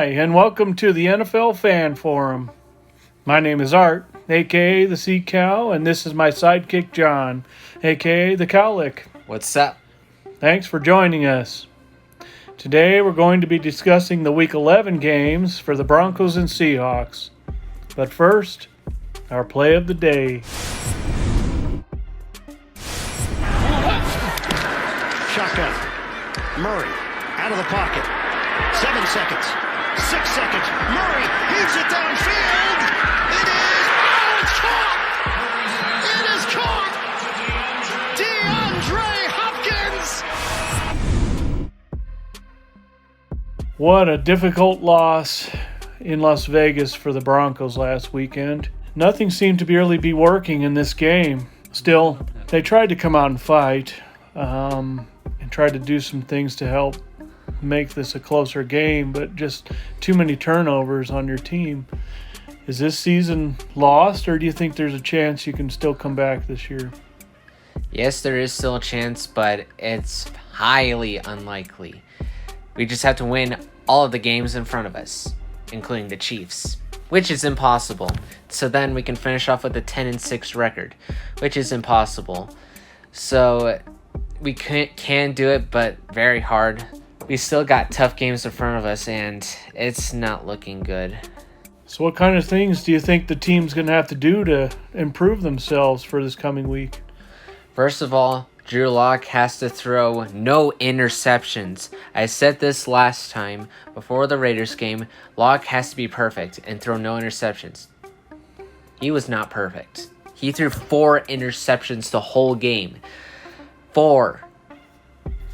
Hi, and welcome to the NFL Fan Forum. My name is Art, aka the Sea Cow, and this is my sidekick John, aka the Cowlick. What's up? Thanks for joining us. Today we're going to be discussing the Week 11 games for the Broncos and Seahawks. But first, our play of the day. Shotgun. Murray out of the pocket. 7 seconds. 6 seconds. Murray heaves it downfield. It is. Oh, it's caught. It is caught. DeAndre Hopkins. What a difficult loss in Las Vegas for the Broncos last weekend. Nothing seemed to really be working in this game. Still, they tried to come out and fight and tried to do some things to help make this a closer game, but just too many turnovers on your team. Is this season lost, or do you think there's a chance you can still come back this year? Yes, there is still a chance, but it's highly unlikely. We just have to win all of the games in front of us, including the Chiefs, which is impossible. So then we can finish off with a 10-6 record, which is impossible. So we can do it, but very hard. We still got tough games in front of us, and it's not looking good. So what kind of things do you think the team's going to have to do to improve themselves for this coming week? First of all, Drew Lock has to throw no interceptions. I said this last time before the Raiders game. Lock has to be perfect and throw no interceptions. He was not perfect. He threw 4 interceptions the whole game. 4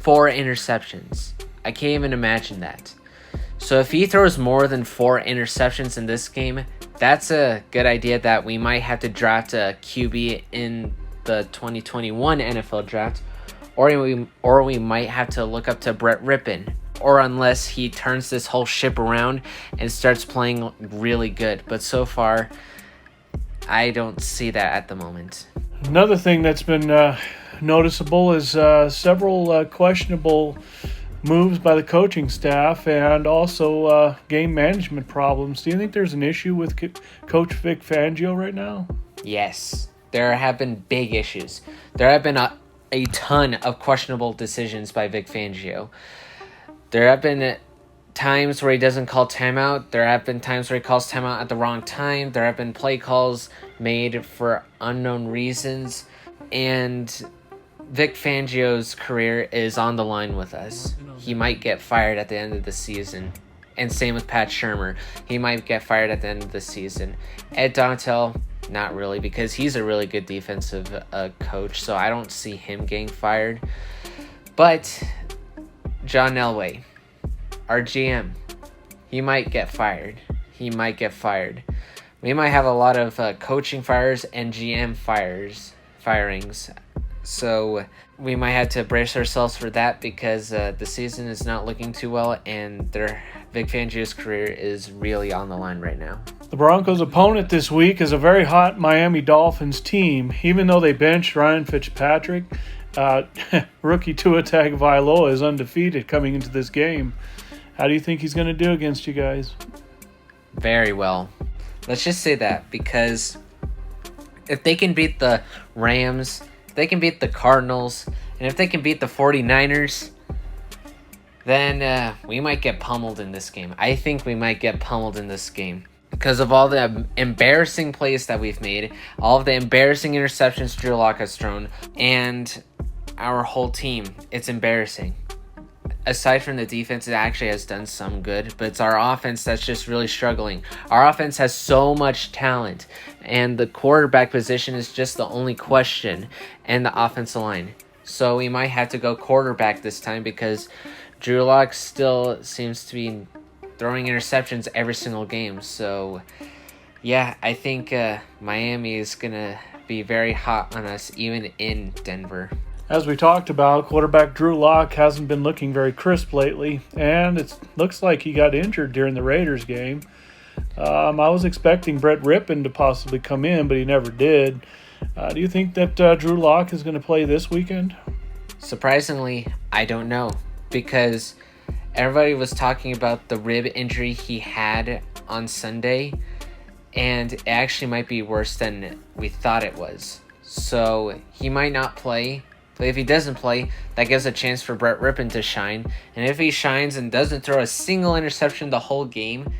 interceptions. I can't even imagine that. So if he throws more than 4 interceptions in this game, that's a good idea that we might have to draft a QB in the 2021 NFL draft, or we might have to look up to Brett Rippon, or unless he turns this whole ship around and starts playing really good. But so far, I don't see that at the moment. Another thing that's been noticeable is several questionable moves by the coaching staff and also game management problems. Do you think there's an issue with Coach Vic Fangio right now? Yes, there have been big issues. There have been a ton of questionable decisions by Vic Fangio. There have been times where he doesn't call timeout. There have been times where he calls timeout at the wrong time. There have been play calls made for unknown reasons. And Vic Fangio's career is on the line with us. He might get fired at the end of the season. And same with Pat Shurmur. He might get fired at the end of the season. Ed Donatell, not really, because he's a really good defensive coach, so I don't see him getting fired. But John Elway, our GM, he might get fired. We might have a lot of coaching fires and GM firings. So we might have to brace ourselves for that, because the season is not looking too well, and Vic Fangio's career is really on the line right now. The Broncos' opponent this week is a very hot Miami Dolphins team. Even though they benched Ryan Fitzpatrick, rookie Tua Tagovailoa is undefeated coming into this game. How do you think he's going to do against you guys? Very well. Let's just say that, because if they can beat the Rams, they can beat the Cardinals, and if they can beat the 49ers, then we might get pummeled in this game. I think we might get pummeled in this game because of all the embarrassing plays that we've made, all of the embarrassing interceptions Drew Lock has thrown, and our whole team. It's embarrassing. Aside from the defense, it actually has done some good, but it's our offense that's just really struggling. Our offense has so much talent, and the quarterback position is just the only question, and the offensive line. So we might have to go quarterback this time, because Drew Lock still seems to be throwing interceptions every single game. So, yeah, I think Miami is going to be very hot on us, even in Denver. As we talked about, quarterback Drew Lock hasn't been looking very crisp lately, and it looks like he got injured during the Raiders game. I was expecting Brett Rippon to possibly come in, but he never did. Do you think that Drew Lock is going to play this weekend? Surprisingly, I don't know, because everybody was talking about the rib injury he had on Sunday, and it actually might be worse than we thought it was. So he might not play. But if he doesn't play, that gives a chance for Brett Rippon to shine. And if he shines and doesn't throw a single interception the whole game,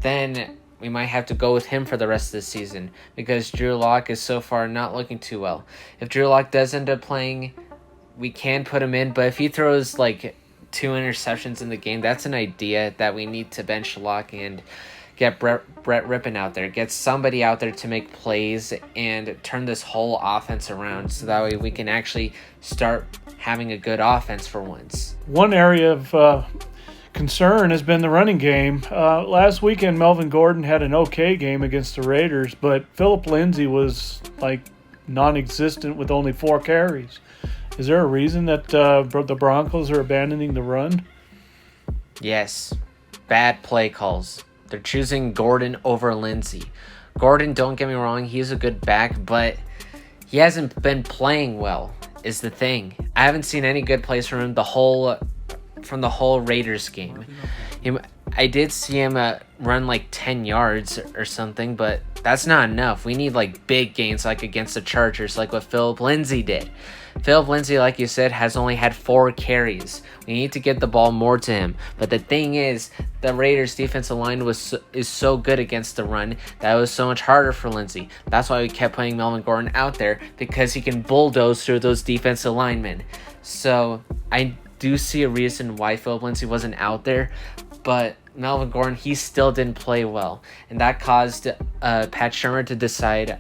then we might have to go with him for the rest of the season, because Drew Lock is so far not looking too well. If Drew Lock does end up playing, we can put him in. But if he throws like 2 interceptions in the game, that's an idea that we need to bench Lock and get Brett Rippon out there. Get somebody out there to make plays and turn this whole offense around, so that way we can actually start having a good offense for once. One area of concern has been the running game. Last weekend, Melvin Gordon had an okay game against the Raiders, but Phillip Lindsay was like non-existent with only 4 carries. Is there a reason that the Broncos are abandoning the run? Yes. Bad play calls. They're choosing Gordon over Lindsay. Gordon, don't get me wrong, he's a good back, but he hasn't been playing well, is the thing. I haven't seen any good plays from him from the whole Raiders game. I did see him run like 10 yards or something, but that's not enough. We need like big gains, like against the Chargers, like what Phillip Lindsay did. Phillip Lindsay, like you said, has only had 4 carries. We need to get the ball more to him. But the thing is, the Raiders' defensive line is so good against the run that it was so much harder for Lindsay. That's why we kept putting Melvin Gordon out there, because he can bulldoze through those defensive linemen. So I do see a reason why Phillip Lindsay wasn't out there, but Melvin Gordon, he still didn't play well. And that caused Pat Shurmur to decide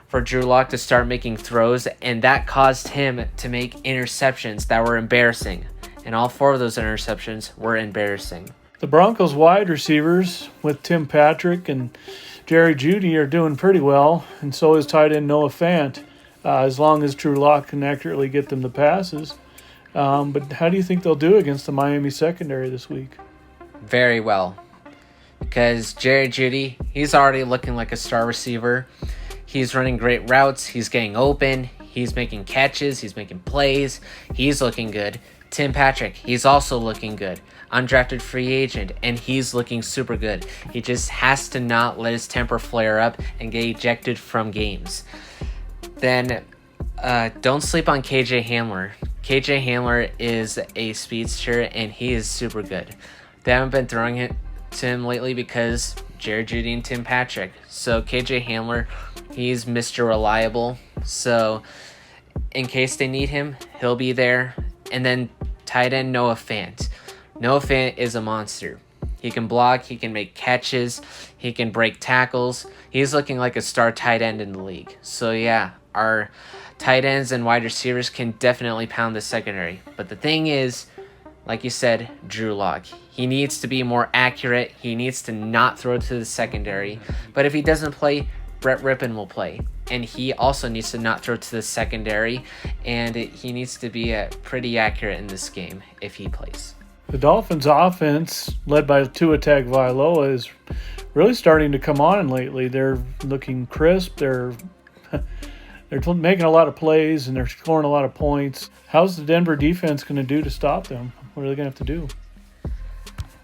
for Drew Lock to start making throws, and that caused him to make interceptions that were embarrassing. And all 4 of those interceptions were embarrassing. The Broncos wide receivers with Tim Patrick and Jerry Jeudy are doing pretty well, and so is tight end Noah Fant, as long as Drew Lock can accurately get them the passes. But how do you think they'll do against the Miami secondary this week? Very well. Because Jerry Jeudy, he's already looking like a star receiver. He's running great routes. He's getting open. He's making catches. He's making plays. He's looking good. Tim Patrick, he's also looking good. Undrafted free agent, and he's looking super good. He just has to not let his temper flare up and get ejected from games. Then don't sleep on KJ Hamler. KJ Hamler is a speedster, and he is super good. They haven't been throwing it to him lately because Jared Jeudy and Tim Patrick. So KJ Hamler, he's Mr. Reliable. So in case they need him, he'll be there. And then tight end Noah Fant. Noah Fant is a monster. He can block, he can make catches, he can break tackles. He's looking like a star tight end in the league. So yeah, our tight ends and wide receivers can definitely pound the secondary. But the thing is, like you said, Drew Lock. He needs to be more accurate. He needs to not throw to the secondary. But if he doesn't play, Brett Rippon will play. And he also needs to not throw to the secondary. And he needs to be pretty accurate in this game if he plays. The Dolphins' offense, led by Tua Tagovailoa, is really starting to come on lately. They're looking crisp. They're making a lot of plays, and they're scoring a lot of points. How's the Denver defense going to do to stop them? What are they going to have to do?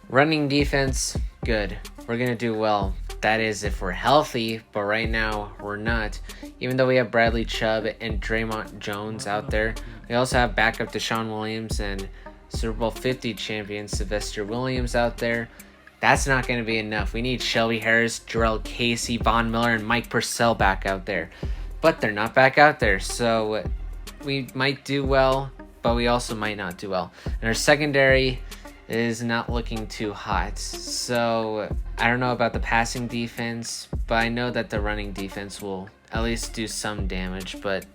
Running defense, good. We're going to do well. That is if we're healthy, but right now we're not. Even though we have Bradley Chubb and Draymond Jones out there, we also have backup Deshaun Williams and Super Bowl 50 champion Sylvester Williams out there. That's not going to be enough. We need Shelby Harris, Jarrell Casey, Von Miller, and Mike Purcell back out there. But they're not back out there, so we might do well, but we also might not do well. And our secondary is not looking too hot. So I don't know about the passing defense, but I know that the running defense will at least do some damage. But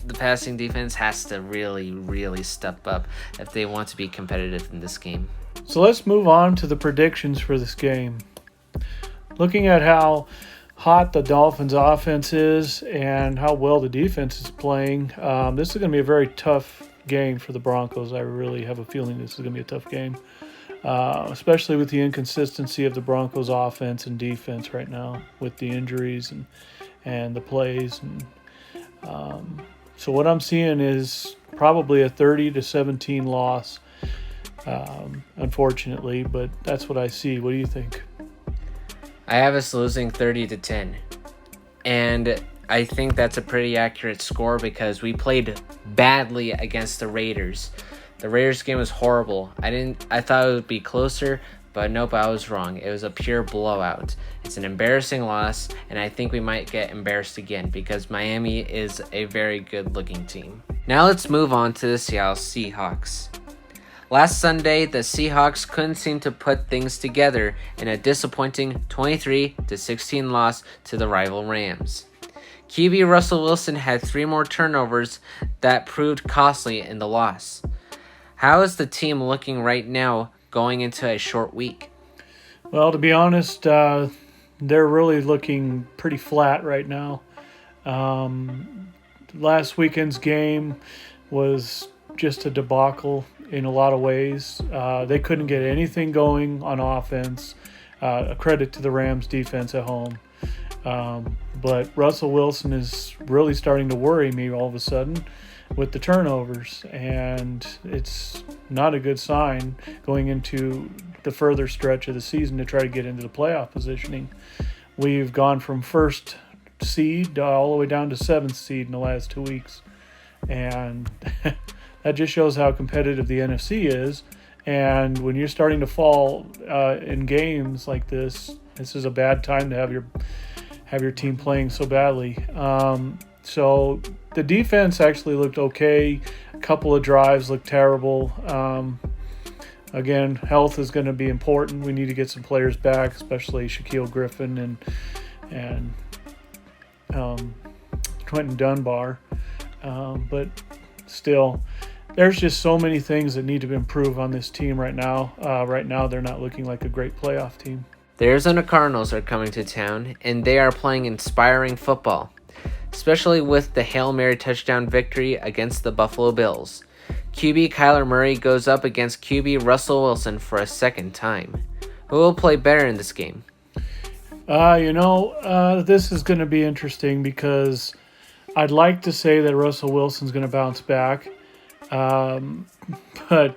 the passing defense has to really, really step up if they want to be competitive in this game. So let's move on to the predictions for this game. Looking at how hot the Dolphins' offense is and how well the defense is playing, this is going to be a very tough game for the Broncos. I really have a feeling this is going to be a tough game, especially with the inconsistency of the Broncos' offense and defense right now with the injuries and the plays. So what I'm seeing is probably a 30-17 loss unfortunately, but that's what I see. What do you think? I have us losing 30-10. And I think that's a pretty accurate score because we played badly against the Raiders. The Raiders game was horrible. I thought it would be closer, but nope, I was wrong. It was a pure blowout. It's an embarrassing loss, and I think we might get embarrassed again because Miami is a very good-looking team. Now let's move on to the Seattle Seahawks. Last Sunday, the Seahawks couldn't seem to put things together in a disappointing 23-16 loss to the rival Rams. QB Russell Wilson had 3 more turnovers that proved costly in the loss. How is the team looking right now going into a short week? Well, to be honest, they're really looking pretty flat right now. Last weekend's game was just a debacle in a lot of ways. They couldn't get anything going on offense. A credit to the Rams defense at home. But Russell Wilson is really starting to worry me all of a sudden with the turnovers, and it's not a good sign going into the further stretch of the season to try to get into the playoff positioning. We've gone from first seed all the way down to 7th seed in the last 2 weeks, and that just shows how competitive the NFC is. And when you're starting to fall in games like this is a bad time to have your team playing so badly. So the defense actually looked okay. A couple of drives looked terrible. Again, health is going to be important. We need to get some players back, especially Shaquille Griffin and Quentin Dunbar. But still, there's just so many things that need to improve on this team right now. Right now, they're not looking like a great playoff team. The Arizona Cardinals are coming to town, and they are playing inspiring football, especially with the Hail Mary touchdown victory against the Buffalo Bills. QB Kyler Murray goes up against QB Russell Wilson for a second time. Who will play better in this game? This is going to be interesting because I'd like to say that Russell Wilson's going to bounce back. But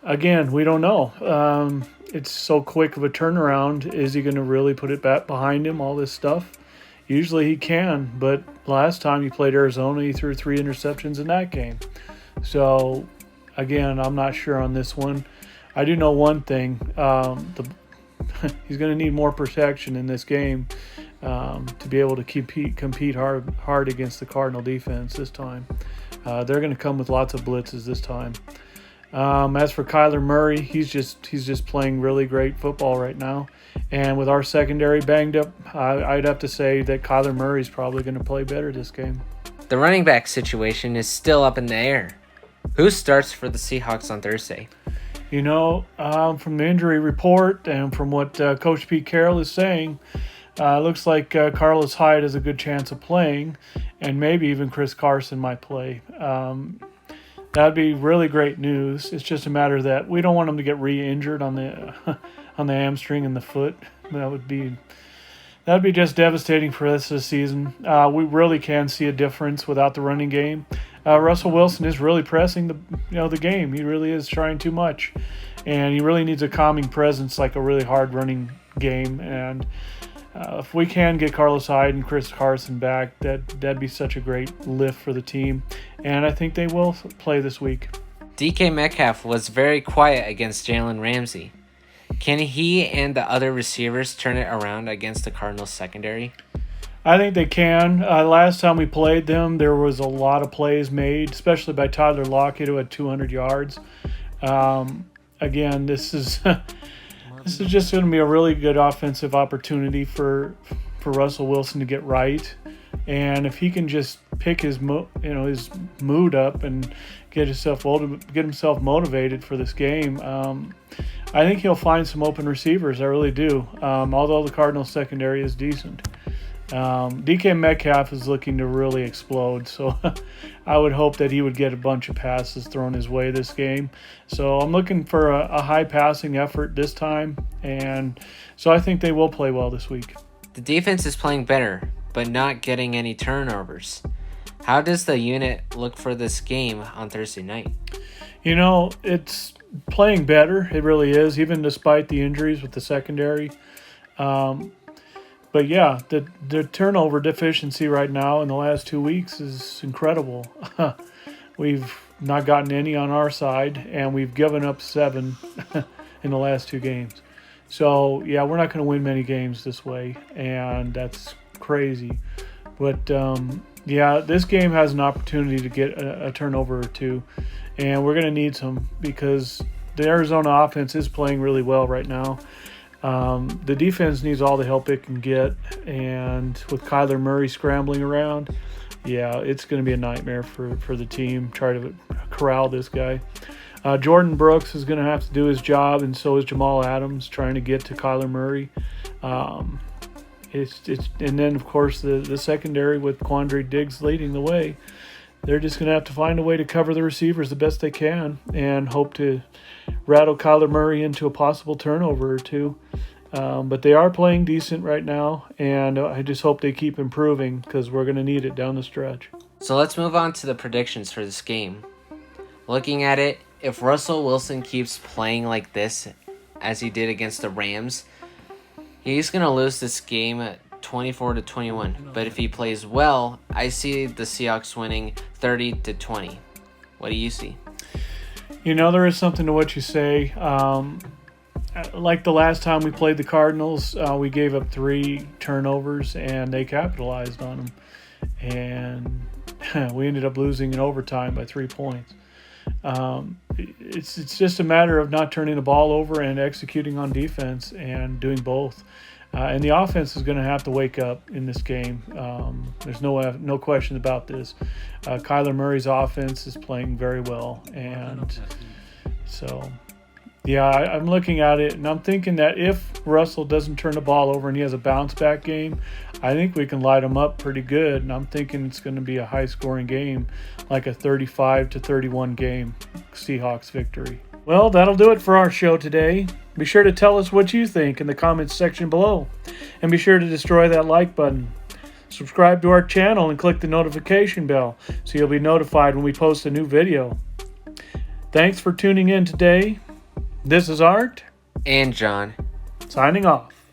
again, we don't know. It's so quick of a turnaround. Is he going to really put it back behind him, all this stuff? Usually he can, but last time he played Arizona, he threw 3 interceptions in that game. So, again, I'm not sure on this one. I do know one thing. He's going to need more protection in this game to be able to compete hard against the Cardinal defense this time. They're going to come with lots of blitzes this time. As for Kyler Murray, he's just playing really great football right now. And with our secondary banged up, I'd have to say that Kyler Murray's probably going to play better this game. The running back situation is still up in the air. Who starts for the Seahawks on Thursday? From the injury report and from what Coach Pete Carroll is saying, looks like Carlos Hyde has a good chance of playing, and maybe even Chris Carson might play. That'd be really great news. It's just a matter that we don't want him to get re-injured on the hamstring and the foot. That'd be just devastating for us this season. We really can see a difference without the running game. Russell Wilson is really pressing the game. He really is trying too much, and he really needs a calming presence, like a really hard running game. And if we can get Carlos Hyde and Chris Carson back, that'd be such a great lift for the team. And I think they will play this week. DK Metcalf was very quiet against Jalen Ramsey. Can he and the other receivers turn it around against the Cardinals secondary? I think they can. Last time we played them, there was a lot of plays made, especially by Tyler Lockett, who had 200 yards. Again, this is just going to be a really good offensive opportunity for Russell Wilson to get right. And if he can just pick his mood up and get himself motivated for this game, I think he'll find some open receivers. I really do. Although the Cardinals secondary is decent. DK Metcalf is looking to really explode, so I would hope that he would get a bunch of passes thrown his way this game. So I'm looking for a high passing effort this time, and so I think they will play well this week. The defense is playing better, but not getting any turnovers. How does the unit look for this game on Thursday night? It's playing better. It really is, even despite the injuries with the secondary. But yeah, the turnover deficiency right now in the last 2 weeks is incredible. We've not gotten any on our side, and we've given up 7 in the last 2 games. So yeah, we're not going to win many games this way, and that's crazy. But yeah, this game has an opportunity to get a turnover or 2, and we're going to need some because the Arizona offense is playing really well right now. The defense needs all the help it can get, and with Kyler Murray scrambling around, yeah, it's going to be a nightmare for the team. Try to corral this guy. Jordan Brooks is going to have to do his job, and so is Jamal Adams trying to get to Kyler Murray. And then, of course, the secondary with Quandre Diggs leading the way. They're just going to have to find a way to cover the receivers the best they can and hope to rattle Kyler Murray into a possible turnover or 2. But they are playing decent right now, and I just hope they keep improving because we're going to need it down the stretch. So let's move on to the predictions for this game. Looking at it, if Russell Wilson keeps playing like this as he did against the Rams, he's going to lose this game 24-21. But if he plays well, I see the Seahawks winning 30-20. What do you see? There is something to what you say. Like the last time we played the Cardinals, we gave up 3 turnovers, and they capitalized on them. And we ended up losing in overtime by 3 points. It's just a matter of not turning the ball over and executing on defense and doing both. And the offense is going to have to wake up in this game. There's no question about this. Kyler Murray's offense is playing very well, and so yeah, I'm looking at it and I'm thinking that if Russell doesn't turn the ball over and he has a bounce back game, I think we can light him up pretty good. And I'm thinking it's going to be a high scoring game, like a 35-31 game Seahawks victory. Well, that'll do it for our show today. Be sure to tell us what you think in the comments section below. And be sure to destroy that like button. Subscribe to our channel and click the notification bell so you'll be notified when we post a new video. Thanks for tuning in today. This is Art. And John. Signing off.